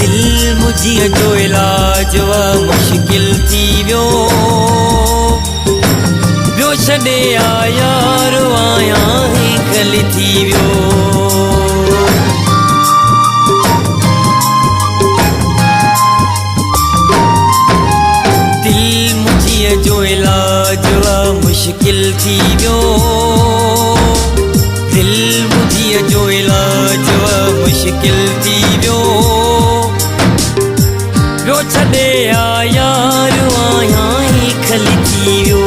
दिल मुझीअ जो इलाज मुश्किल थी वियो ॿियो छॾे यार आयां ही ख़ाली थी वियो जो इलाज मुश्किल थी वियो दिल मुझीअ जो इलाज मुश्किल थी वियो ॿियो छॾे यार आयां ही ख़ाली थी वियो